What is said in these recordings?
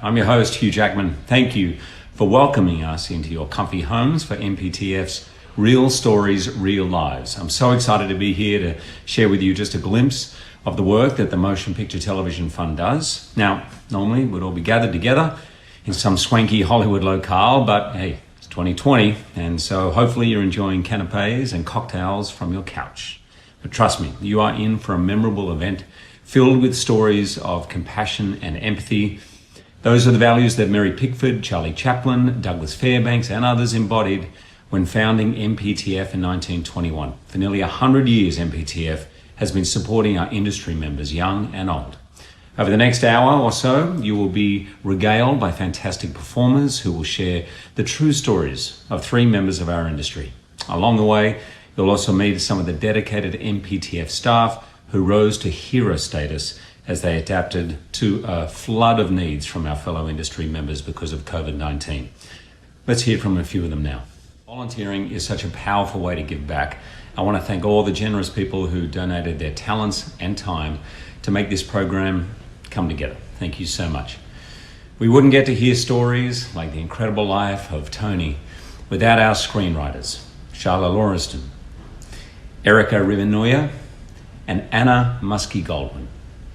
I'm your host, Hugh Jackman. Thank you for welcoming us into your comfy homes for MPTF's Real Stories, Real Lives. I'm so excited to be here to share with you just a glimpse of the work that the Motion Picture Television Fund does. Now, normally we'd all be gathered together in some swanky Hollywood locale, but hey, it's 2020, and so hopefully you're enjoying canapes and cocktails from your couch. But trust me, you are in for a memorable event filled with stories of compassion and empathy. Those are the values that Mary Pickford, Charlie Chaplin, Douglas Fairbanks, and others embodied when founding MPTF in 1921. For nearly 100 years, MPTF has been supporting our industry members, young and old. Over the next hour or so, you will be regaled by fantastic performers who will share the true stories of three members of our industry. Along the way, you'll also meet some of the dedicated MPTF staff who rose to hero status as they adapted to a flood of needs from our fellow industry members because of COVID-19. Let's hear from a few of them now. Volunteering is such a powerful way to give back. I want to thank all the generous people who donated their talents and time to make this program come together. Thank you so much. We wouldn't get to hear stories like the incredible life of Tony without our screenwriters, Charlotte Lauriston, Erica Rivenoya, and Anna Muskie-Goldwyn.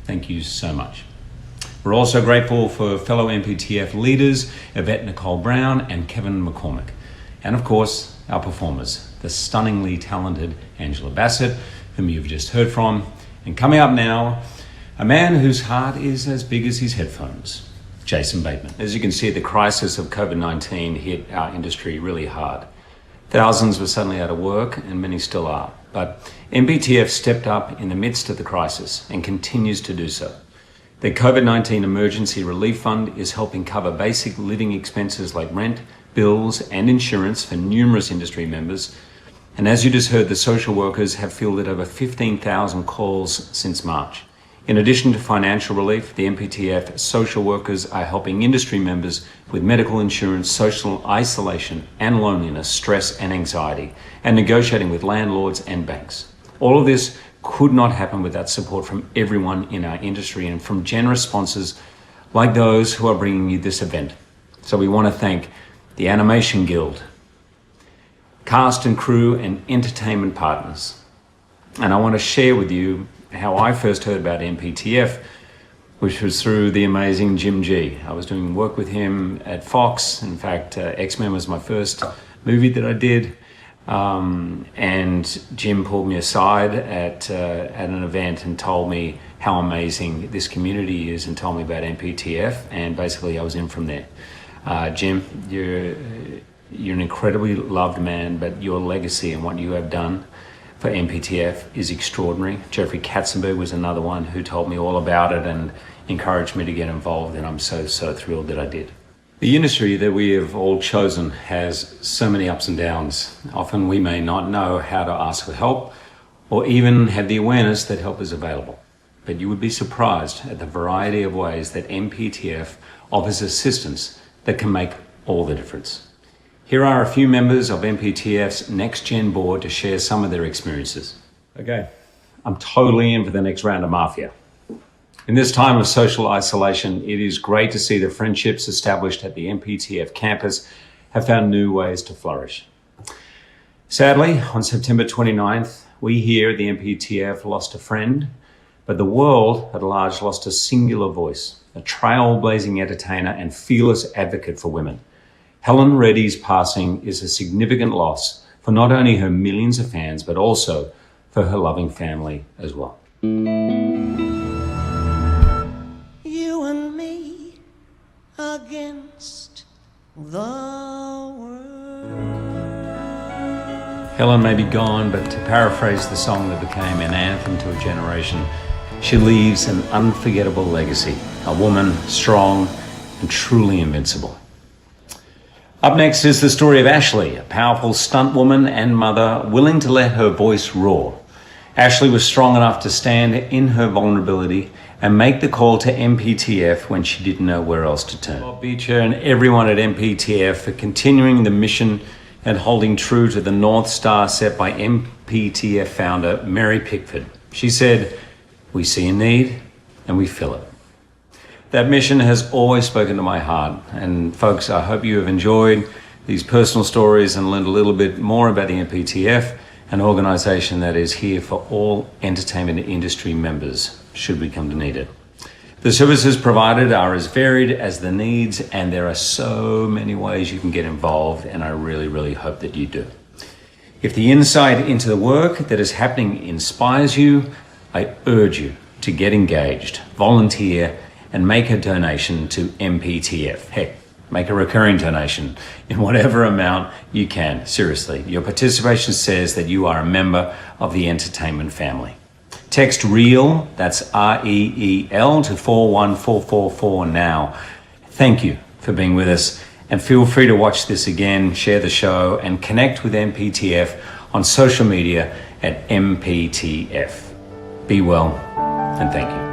Thank you so much. We're also grateful for fellow MPTF leaders, Yvette Nicole Brown and Kevin McCormick. And of course, our performers, the stunningly talented Angela Bassett, whom you've just heard from. And coming up now, a man whose heart is as big as his headphones, Jason Bateman. As you can see, the crisis of COVID-19 hit our industry really hard. Thousands were suddenly out of work, and many still are. But MPTF stepped up in the midst of the crisis and continues to do so. The COVID-19 Emergency Relief Fund is helping cover basic living expenses like rent, bills, and insurance for numerous industry members. And as you just heard, the social workers have fielded over 15,000 calls since March. In addition to financial relief, the MPTF social workers are helping industry members with medical insurance, social isolation and loneliness, stress and anxiety, and negotiating with landlords and banks. All of this could not happen without support from everyone in our industry and from generous sponsors like those who are bringing you this event. So we want to thank the Animation Guild, cast and crew and entertainment partners. And I want to share with you how I first heard about MPTF, which was through the amazing Jim G. I was doing work with him at Fox. In fact, X-Men was my first movie that I did. And Jim pulled me aside at an event and told me how amazing this community is and told me about MPTF. And basically I was in from there. Jim, you're an incredibly loved man, but your legacy and what you have done for MPTF is extraordinary. Jeffrey Katzenberg was another one who told me all about it and encouraged me to get involved, and I'm so thrilled that I did. The industry that we have all chosen has so many ups and downs. Often we may not know how to ask for help or even have the awareness that help is available. But you would be surprised at the variety of ways that MPTF offers assistance that can make all the difference. Here are a few members of MPTF's Next Gen board to share some of their experiences. Okay, I'm totally in for the next round of Mafia. In this time of social isolation, it is great to see the friendships established at the MPTF campus have found new ways to flourish. Sadly, on September 29th, we here at the MPTF lost a friend, but the world at large lost a singular voice, a trailblazing entertainer and fearless advocate for women. Helen Reddy's passing is a significant loss for not only her millions of fans, but also for her loving family as well. You and me against the world. Helen may be gone, but to paraphrase the song that became an anthem to a generation, she leaves an unforgettable legacy, a woman strong and truly invincible. Up next is the story of Ashley, a powerful stunt woman and mother willing to let her voice roar. Ashley was strong enough to stand in her vulnerability and make the call to MPTF when she didn't know where else to turn. Bob Beecher and everyone at MPTF for continuing the mission and holding true to the North Star set by MPTF founder Mary Pickford. She said, "We see a need and we fill it." That mission has always spoken to my heart. And folks, I hope you have enjoyed these personal stories and learned a little bit more about the MPTF, an organization that is here for all entertainment industry members, should we come to need it. The services provided are as varied as the needs, and there are so many ways you can get involved, and I really, really hope that you do. If the insight into the work that is happening inspires you, I urge you to get engaged, volunteer, and make a donation to MPTF. Heck, make a recurring donation in whatever amount you can. Seriously, your participation says that you are a member of the entertainment family. Text REAL, that's REEL, to 41444 now. Thank you for being with us, and feel free to watch this again, share the show, and connect with MPTF on social media at MPTF. Be well, and thank you.